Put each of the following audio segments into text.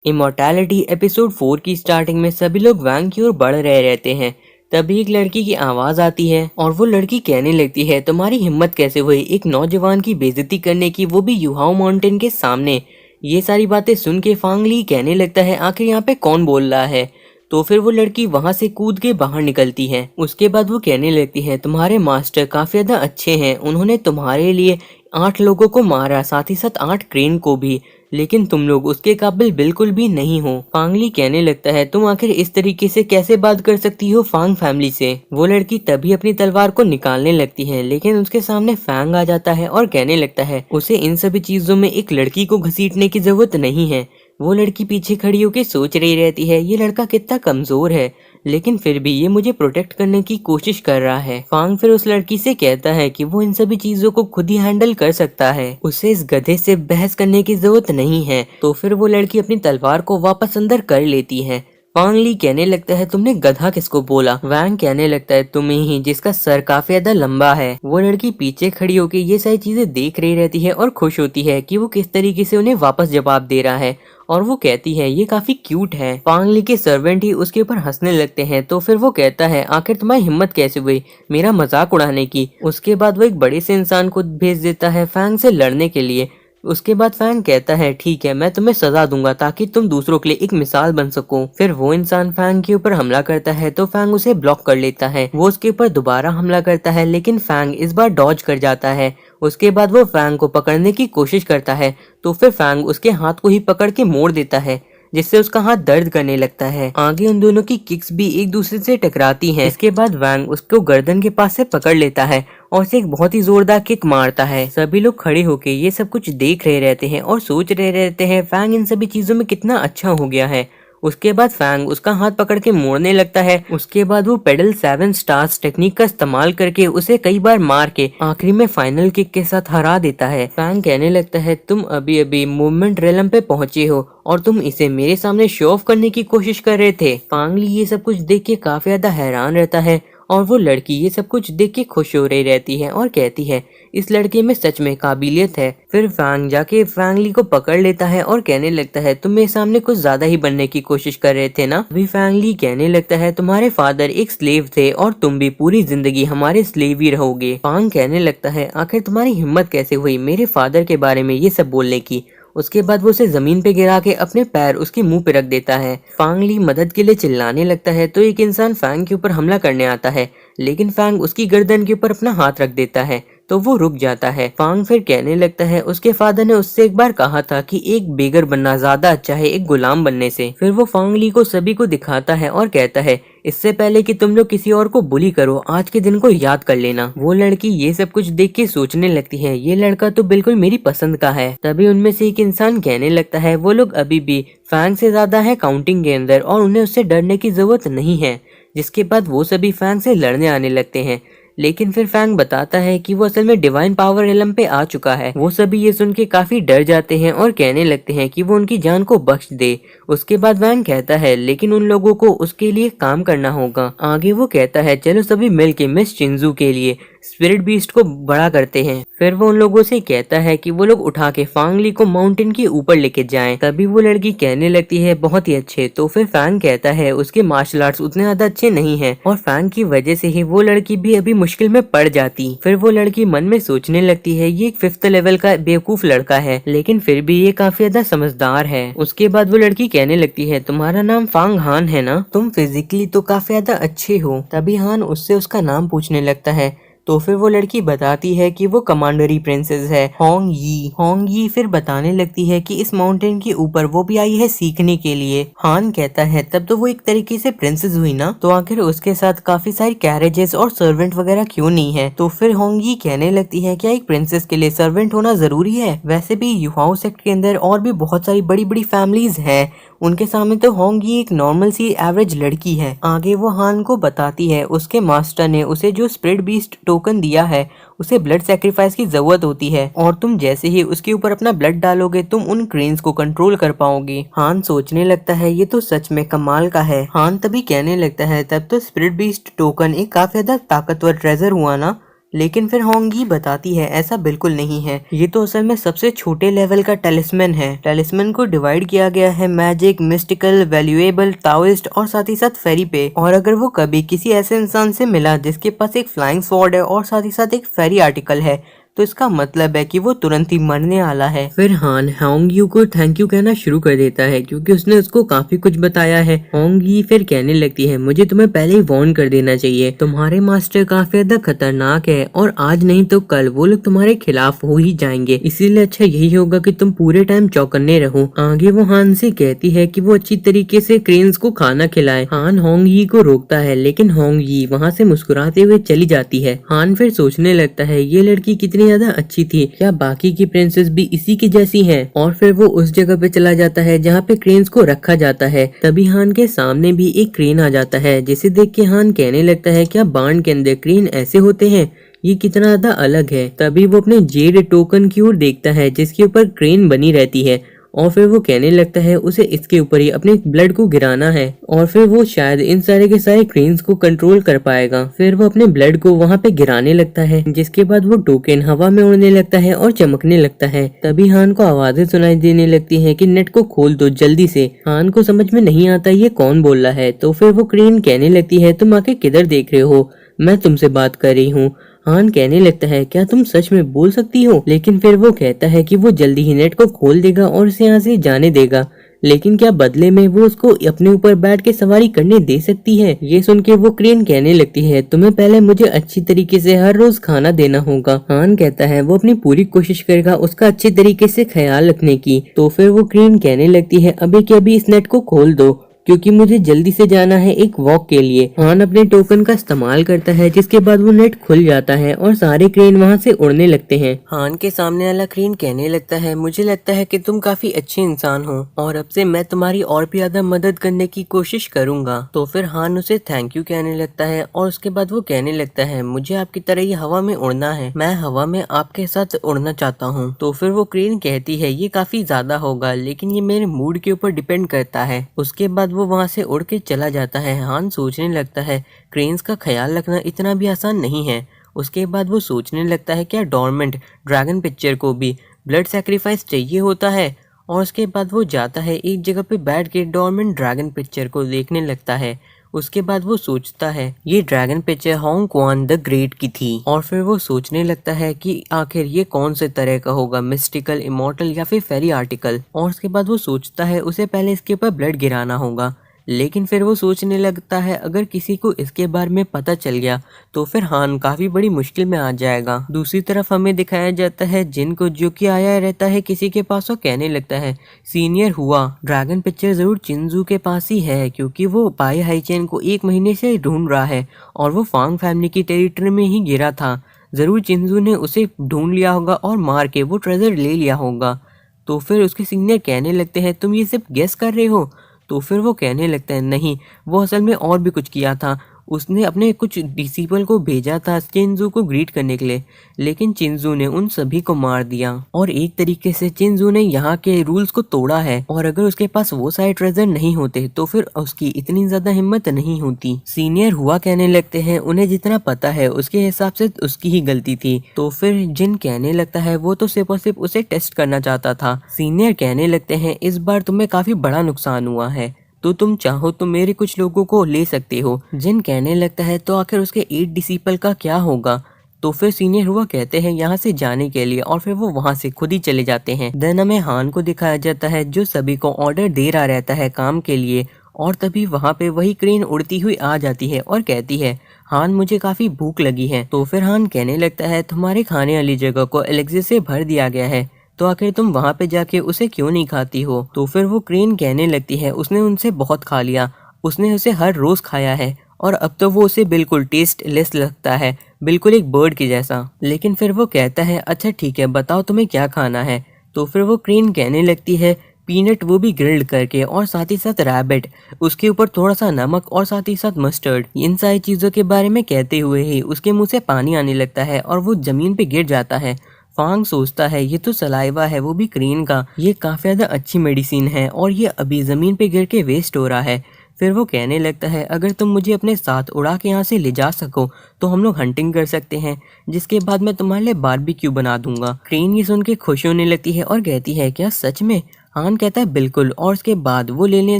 Immortality episode 4 की starting में सभी लोग वैंग की ओर बढ़ रहे रहते हैं। तभी एक लड़की की आवाज आती है और वो लड़की कहने लगती है, तुम्हारी हिम्मत कैसे हुई एक नौजवान की बेइज्जती करने की, वो भी युहाओ माउंटेन के सामने। ये सारी बातें सुन के फांग ली कहने लगता है, आखिर यहाँ पे कौन बोल रहा है। तो फिर वो लड़की वहां से कूद के बाहर निकलती है। उसके बाद वो कहने लगती है, तुम्हारे मास्टर काफी ज्यादा अच्छे हैं, उन्होंने तुम्हारे लिए 8 लोगों को मारा, साथ ही साथ 8 क्रेन को भी, लेकिन तुम लोग उसके काबिल बिल्कुल भी नहीं हो। फांगली कहने लगता है, तुम आखिर इस तरीके से कैसे बात कर सकती हो फांग फैमिली से। वो लड़की तभी अपनी तलवार को निकालने लगती है, लेकिन उसके सामने फैंग आ जाता है और कहने लगता है उसे इन सभी चीजों में एक लड़की को घसीटने की जरूरत नहीं है। वो लड़की पीछे खड़ी होकर सोच रही रहती है, ये लड़का कितना कमजोर है, लेकिन फिर भी ये मुझे प्रोटेक्ट करने की कोशिश कर रहा है। फांग फिर उस लड़की से कहता है कि वो इन सभी चीजों को खुद ही हैंडल कर सकता है, उसे इस गधे से बहस करने की जरूरत नहीं है। तो फिर वो लड़की अपनी तलवार को वापस अंदर कर लेती है। फांग ली कहने लगता है, तुमने गधा किसको बोला। वैंग कहने लगता है, तुम्हें ही, जिसका सर काफी ज्यादा लंबा है। वो लड़की पीछे खड़ी होकर ये सारी चीजें देख रही रहती है और खुश होती है कि वो किस तरीके से उन्हें वापस जवाब दे रहा है, और वो कहती है ये काफी क्यूट है। फांग ली के सर्वेंट ही उसके ऊपर हंसने लगते हैं। तो फिर वो कहता है, आखिर तुम्हारी हिम्मत कैसे हुई मेरा मजाक उड़ाने की। उसके बाद वो एक बड़े से इंसान को भेज देता है फैंग से लड़ने के लिए। उसके बाद फैंग कहता है, ठीक है, मैं तुम्हें सजा दूंगा ताकि तुम दूसरों के लिए एक मिसाल बन सको। फिर वो इंसान फैंग के ऊपर हमला करता है तो फैंग उसे ब्लॉक कर लेता है। वो उसके ऊपर दोबारा हमला करता है, लेकिन फैंग इस बार डॉज कर जाता है। उसके बाद वो फैंग को पकड़ने की कोशिश करता है, तो फिर फैंग उसके हाथ को ही पकड़ के मोड़ देता है, जिससे उसका हाथ दर्द करने लगता है। आगे उन दोनों की किक्स भी एक दूसरे से टकराती हैं। इसके बाद वैंग उसको गर्दन के पास से पकड़ लेता है और उसे एक बहुत ही जोरदार किक मारता है। सभी लोग खड़े होके ये सब कुछ देख रहे रहते हैं और सोच रहे रहते हैं फैंग इन सभी चीजों में कितना अच्छा हो गया है। उसके बाद फैंग उसका हाथ पकड़ के मोड़ने लगता है। उसके बाद वो पेडल 7 स्टार्स टेक्निक का इस्तेमाल करके उसे कई बार मार के आखिरी में फाइनल किक के साथ हरा देता है। फैंग कहने लगता है, तुम अभी अभी मूवमेंट रेलम पे पहुंचे हो और तुम इसे मेरे सामने शो ऑफ करने की कोशिश कर रहे थे। फांग ली ये सब कुछ देख के काफी ज्यादा हैरान रहता है और वो लड़की ये सब कुछ देख के खुश हो रही रहती है और कहती है, इस लड़के में सच में काबिलियत है। फिर फैंग जाके फैंग ली को पकड़ लेता है और कहने लगता है, तुम मेरे सामने कुछ ज्यादा ही बनने की कोशिश कर रहे थे ना। अभी फैंग ली कहने लगता है, तुम्हारे फादर एक स्लेव थे और तुम भी पूरी जिंदगी हमारे स्लेव ही रहोगे। फांग कहने लगता है, आखिर तुम्हारी हिम्मत कैसे हुई मेरे फादर के बारे में ये सब बोलने की। उसके बाद वो उसे जमीन पे गिरा के अपने पैर उसके मुंह पे रख देता है। फांग ली मदद के लिए चिल्लाने लगता है तो एक इंसान फैंग के ऊपर हमला करने आता है, लेकिन फैंग उसकी गर्दन के ऊपर अपना हाथ रख देता है तो वो रुक जाता है। फांग फिर कहने लगता है, उसके फादर ने उससे एक बार कहा था कि एक बेगर बनना ज्यादा अच्छा है एक गुलाम बनने से। फिर वो फांग ली को सभी को दिखाता है और कहता है, इससे पहले कि तुम लोग किसी और को बुली करो, आज के दिन को याद कर लेना। वो लड़की ये सब कुछ देख के सोचने लगती है, ये लड़का तो बिल्कुल मेरी पसंद का है। तभी उनमें से एक इंसान कहने लगता है, वो लोग अभी भी फैंग से ज्यादा है काउंटिंग के अंदर और उन्हें उससे डरने की जरूरत नहीं है। जिसके बाद वो सभी फैंग से लड़ने आने लगते हैं, लेकिन फिर फैंग बताता है कि वो असल में डिवाइन पावर एलम पे आ चुका है। वो सभी ये सुन के काफी डर जाते हैं और कहने लगते हैं कि वो उनकी जान को बख्श दे। उसके बाद फैंग कहता है, लेकिन उन लोगों को उसके लिए काम करना होगा। आगे वो कहता है, चलो सभी मिलके मिस चिंजू के लिए स्पिरिट बीस्ट को बड़ा करते हैं। फिर वो उन लोगों से कहता है कि वो लोग उठा के फांग ली को माउंटेन के ऊपर लेके जाएं। तभी वो लड़की कहने लगती है, बहुत ही अच्छे। तो फिर फैंग कहता है, उसके मार्शल आर्ट्स उतने ज्यादा अच्छे नहीं हैं और फैंग की वजह से ही वो लड़की भी अभी मुश्किल में पड़ जाती। फिर वो लड़की मन में सोचने लगती है, ये एक 5th लेवल का बेवकूफ लड़का है, लेकिन फिर भी ये काफी ज्यादा समझदार है। उसके बाद वो लड़की कहने लगती है, तुम्हारा नाम फांग हान है ना, तुम फिजिकली तो काफी ज्यादा अच्छे हो। तभी हान उससे उसका नाम पूछने लगता है। तो फिर वो लड़की बताती है कि वो कमांडरी प्रिंसेस है होंग यी। होंग यी फिर बताने लगती है कि इस माउंटेन के ऊपर वो भी आई है सीखने के लिए। हान कहता है, तब तो वो एक तरीके से प्रिंसेस हुई ना, तो आखिर उसके साथ काफी सारी कैरेजेस और सर्वेंट वगैरह क्यों नहीं है। तो फिर होंग यी कहने लगती है, क्या एक प्रिंसेस के लिए सर्वेंट होना जरूरी है। वैसे भी युहाओ सेक्ट के अंदर और भी बहुत सारी बड़ी बड़ी फैमिलीज है, उनके सामने तो होंग यी एक नॉर्मल सी एवरेज लड़की है। आगे वो हान को बताती है, उसके मास्टर ने उसे जो स्पिरिट बीस्ट टोकन दिया है उसे ब्लड सैक्रिफाइस की जरूरत होती है, और तुम जैसे ही उसके ऊपर अपना ब्लड डालोगे तुम उन क्रेन्स को कंट्रोल कर पाओगे। हान सोचने लगता है, ये तो सच में कमाल का है। हान तभी कहने लगता है, तब तो स्पिरिट बीस्ट टोकन एक काफी ज्यादा ताकतवर ट्रेजर हुआ ना, लेकिन फिर होंगी बताती है ऐसा बिल्कुल नहीं है, ये तो असल में सबसे छोटे लेवल का टेलिस्मैन है। टेलिस्मैन को डिवाइड किया गया है मैजिक, मिस्टिकल, वैल्यूएबल, ताओइस्ट और साथ ही साथ फेरी पे। और अगर वो कभी किसी ऐसे इंसान से मिला जिसके पास एक फ्लाइंग स्वॉर्ड है और साथ ही साथ एक फेरी आर्टिकल है, तो इसका मतलब है कि वो तुरंत ही मरने वाला है। फिर हान होंग यू को थैंक यू कहना शुरू कर देता है क्योंकि उसने उसको काफी कुछ बताया है। होंग यी फिर कहने लगती है मुझे तुम्हें पहले ही वार्न कर देना चाहिए, तुम्हारे मास्टर काफी ज्यादा खतरनाक है और आज नहीं तो कल वो लोग तुम्हारे खिलाफ हो ही जाएंगे, इसीलिए अच्छा यही होगा कि तुम पूरे टाइम चौकन्ने रहो। आगे वो हान से कहती है कि वो अच्छी तरीके से क्रेन्स को खाना खिलाए। हान होंग यी को रोकता है लेकिन होंग यी वहाँ से मुस्कुराते हुए चली जाती है। हान फिर सोचने लगता है ये लड़की कितनी ज्यादा अच्छी थी, क्या बाकी की प्रिंसेस भी इसी की जैसी हैं? और फिर वो उस जगह पे चला जाता है जहाँ पे क्रेन्स को रखा जाता है। तभी हान के सामने भी एक क्रेन आ जाता है जिसे देख के हान कहने लगता है क्या बार्न के अंदर क्रेन ऐसे होते हैं, ये कितना ज्यादा अलग है। तभी वो अपने जेड टोकन की ओर देखता है जिसके ऊपर क्रेन बनी रहती है और फिर वो कहने लगता है उसे इसके ऊपर ही अपने ब्लड को गिराना है और फिर वो शायद इन सारे के सारे क्रेन्स को कंट्रोल कर पाएगा। फिर वो अपने ब्लड को वहाँ पे गिराने लगता है जिसके बाद वो टोकन हवा में उड़ने लगता है और चमकने लगता है। तभी हान को आवाजें सुनाई देने लगती है कि नेट को खोल दो जल्दी से। हान को समझ में नहीं आता ये कौन बोल रहा है, तो फिर वो क्रेन कहने लगती है तुम आके किधर देख रहे हो, मैं तुमसे बात कर रही हूँ। हान कहने लगता है क्या तुम सच में बोल सकती हो, लेकिन फिर वो कहता है कि वो जल्दी ही नेट को खोल देगा और उसे यहाँ से जाने देगा, लेकिन क्या बदले में वो उसको अपने ऊपर बैठ के सवारी करने दे सकती है। ये सुन के वो क्रेन कहने लगती है तुम्हें पहले मुझे अच्छी तरीके से हर रोज खाना देना होगा। हान कहता है वो अपनी पूरी कोशिश करेगा उसका अच्छे तरीके से ख्याल रखने की। तो फिर वो क्रेन कहने लगती है अभी के अभी इस नेट को खोल दो क्योंकि मुझे जल्दी से जाना है एक वॉक के लिए। हान अपने टोकन का इस्तेमाल करता है जिसके बाद वो नेट खुल जाता है और सारे क्रेन वहाँ से उड़ने लगते हैं। हान के सामने वाला क्रेन कहने लगता है मुझे लगता है कि तुम काफी अच्छे इंसान हो और अब से मैं तुम्हारी और भी ज्यादा मदद करने की कोशिश करूंगा। तो फिर हान उसे थैंक यू कहने लगता है और उसके बाद वो कहने लगता है मुझे आपकी तरह ही हवा में उड़ना है, मैं हवा में आपके साथ उड़ना चाहता हूँ। तो फिर वो क्रेन कहती है ये काफी ज्यादा होगा लेकिन ये मेरे मूड के ऊपर डिपेंड करता है। उसके बाद वो वहाँ से उड़ के चला जाता है। हान सोचने लगता है क्रेन्स का ख्याल रखना इतना भी आसान नहीं है। उसके बाद वो सोचने लगता है क्या डॉर्मेंट ड्रैगन पिक्चर को भी ब्लड सैक्रिफाइस चाहिए होता है। और उसके बाद वो जाता है एक जगह पे बैठ के डॉर्मेंट ड्रैगन पिक्चर को देखने लगता है। उसके बाद वो सोचता है ये dragon picture Hong Kwan the great की थी। और फिर वो सोचने लगता है कि आखिर ये कौन से तरह का होगा, मिस्टिकल, इमॉर्टल या फिर फेरी आर्टिकल। और उसके बाद वो सोचता है उसे पहले इसके ऊपर ब्लड गिराना होगा, लेकिन फिर वो सोचने लगता है अगर किसी को इसके बारे में पता चल गया तो फिर हान काफी बड़ी मुश्किल में आ जाएगा। दूसरी तरफ हमें दिखाया जाता है जिन को जो कि आया रहता है किसी के पास और कहने लगता है सीनियर हुआ ड्रैगन पिक्चर जरूर चिंजू के पास ही है क्योंकि वो पाई हाईचेन को 1 महीने से ढूंढ रहा है और वो फांग फैमिली की टेरिटरी में ही गिरा था। जरूर चिंजू ने उसे ढूंढ लिया होगा और मार के वो ट्रेजर ले लिया होगा। तो फिर उसके सीनियर कहने लगते हैं तुम ये सिर्फ गेस कर रहे हो। तो फिर वो कहने लगता है नहीं, वो असल में और भी कुछ किया था। उसने अपने कुछ डिसिपल को भेजा था चिंजू को ग्रीट करने के लिए, लेकिन चिंजू ने उन सभी को मार दिया और एक तरीके से चिंजू ने यहाँ के रूल्स को तोड़ा है। और अगर उसके पास वो सारे ट्रेजर नहीं होते तो फिर उसकी इतनी ज्यादा हिम्मत नहीं होती। सीनियर हुआ कहने लगते हैं उन्हें जितना पता है उसके हिसाब से उसकी ही गलती थी। तो फिर जिन कहने लगता है वो तो सिर्फ और सिर्फ उसे टेस्ट करना चाहता था। सीनियर कहने लगते हैं इस बार तुम्हें काफी बड़ा नुकसान हुआ है, तो तुम चाहो तो मेरे कुछ लोगों को ले सकते हो। जिन कहने लगता है तो आखिर उसके 8 डिसिपल का क्या होगा। तो फिर सीनियर हुआ कहते हैं यहाँ से जाने के लिए और फिर वो वहाँ से खुद ही चले जाते हैं। देन हमें हान को दिखाया जाता है जो सभी को ऑर्डर दे रहा रहता है काम के लिए। और तभी वहाँ पे वही क्रेन उड़ती हुई आ जाती है और कहती है हान मुझे काफी भूख लगी है। तो फिर हान कहने लगता है तुम्हारे खाने वाली जगह को एलेक्सी से भर दिया गया है, तो आखिर तुम वहाँ पे जाके उसे क्यों नहीं खाती हो। तो फिर वो क्रेन कहने लगती है उसने उनसे बहुत खा लिया, उसने उसे हर रोज खाया है और अब तो वो उसे बिल्कुल टेस्टलेस लगता है, बिल्कुल एक बर्ड की जैसा। लेकिन फिर वो कहता है अच्छा ठीक है बताओ तुम्हें क्या खाना है। तो फिर वो क्रेन कहने लगती है पीनट, वो भी ग्रिल्ड करके, और साथ ही साथ रैबिट, उसके ऊपर थोड़ा सा नमक और साथ ही साथ मस्टर्ड। इन सारी चीजों के बारे में कहते हुए ही उसके मुंह से पानी आने लगता है और वो जमीन पे गिर जाता है। फांग सोचता है ये तो सलाइवा है, वो भी क्रेन का, ये काफी ज्यादा अच्छी मेडिसिन है और ये अभी जमीन पे गिर के वेस्ट हो रहा है। फिर वो कहने लगता है अगर तुम मुझे अपने साथ उड़ा के यहाँ से ले जा सको तो हम लोग हंटिंग कर सकते हैं, जिसके बाद मैं तुम्हारे लिए बारबेक्यू बना दूंगा। क्रेन ये सुन के खुश होने लगती है और कहती है क्या सच में? हान कहता है बिल्कुल, और उसके बाद वो लेने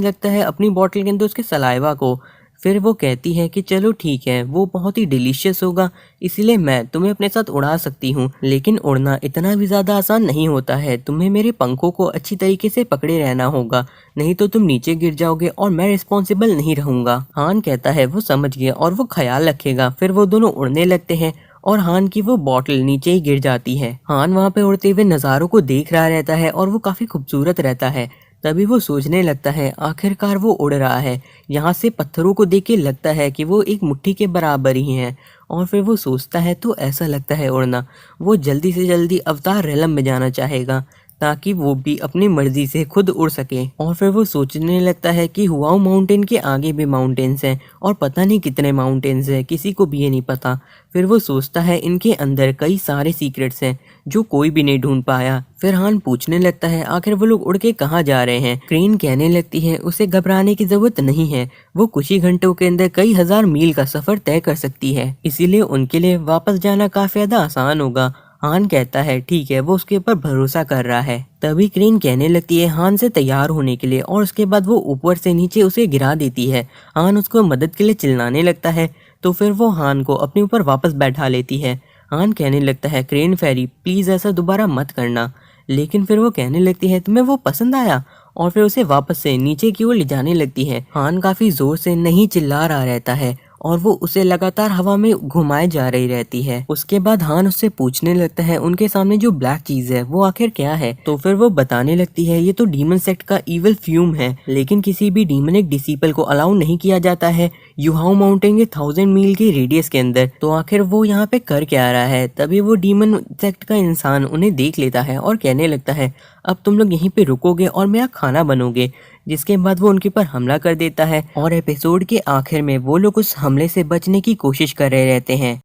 लगता है अपनी बॉटल के अंदर उसके सलाइवा को। फिर वो कहती है कि चलो ठीक है, वो बहुत ही डिलीशियस होगा, इसलिए मैं तुम्हें अपने साथ उड़ा सकती हूँ, लेकिन उड़ना इतना भी ज़्यादा आसान नहीं होता है। तुम्हें मेरे पंखों को अच्छी तरीके से पकड़े रहना होगा, नहीं तो तुम नीचे गिर जाओगे और मैं रिस्पॉन्सिबल नहीं रहूंगा। हान कहता है वो समझ गया और वो ख्याल रखेगा। फिर वो दोनों उड़ने लगते हैं और हान की वो बॉटल नीचे ही गिर जाती है। हान वहाँ पे उड़ते हुए नज़ारों को देख रहा रहता है और वो काफ़ी खूबसूरत रहता है। तभी वो सोचने लगता है आखिरकार वो उड़ रहा है। यहाँ से पत्थरों को देख के लगता है कि वो एक मुट्ठी के बराबर ही हैं। और फिर वो सोचता है तो ऐसा लगता है उड़ना, वो जल्दी से जल्दी अवतार रेलम में जाना चाहेगा ताकि वो भी अपनी मर्जी से खुद उड़ सके। और फिर वो सोचने लगता है कि हुआऊ माउंटेन के आगे भी माउंटेन्स हैं और पता नहीं कितने माउंटेन्स हैं, किसी को भी ये नहीं पता। फिर वो सोचता है इनके अंदर कई सारे सीक्रेट्स हैं जो कोई भी नहीं ढूंढ पाया। फिर हान पूछने लगता है आखिर वो लोग उड़ के कहाँ जा रहे हैं। क्रेन कहने लगती है उसे घबराने की जरूरत नहीं है, वो कुछ ही घंटों के अंदर कई हजार मील का सफर तय कर सकती है, इसीलिए उनके लिए वापस जाना काफी ज्यादा आसान होगा। हान कहता है ठीक है, वो उसके ऊपर भरोसा कर रहा है। तभी क्रेन कहने लगती है हान से तैयार होने के लिए और उसके बाद वो ऊपर से नीचे उसे गिरा देती है। हान उसको मदद के लिए चिल्लाने लगता है तो फिर वो हान को अपने ऊपर वापस बैठा लेती है। हान कहने लगता है क्रेन फेरी प्लीज ऐसा दोबारा मत करना, लेकिन फिर वो कहने लगती है तुम्हें वो पसंद आया और फिर उसे वापस से नीचे की ओर ले जाने लगती है। हान काफी जोर से नहीं चिल्ला रहा रहता है और वो उसे लगातार हवा में घुमाए जा रही रहती है। उसके बाद हान उससे पूछने लगता है उनके सामने जो ब्लैक चीज है वो आखिर क्या है। तो फिर वो बताने लगती है ये तो डीमन सेक्ट का इविल फ्यूम है, लेकिन किसी भी डीमनिक डिसिपल को अलाउ नहीं किया जाता है युहाओ माउंटेन के 1000 मील के रेडियस के अंदर। तो आखिर वो यहाँ पे कर क्या रहा है। तभी वो डीमन सेक्ट का इंसान उन्हें देख लेता है और कहने लगता है अब तुम लोग यहीं पे रुकोगे और मेरा खाना बनोगे, जिसके बाद वो उनके ऊपर हमला कर देता है। और एपिसोड के आखिर में वो लोग उस हमले से बचने की कोशिश कर रहे रहते हैं।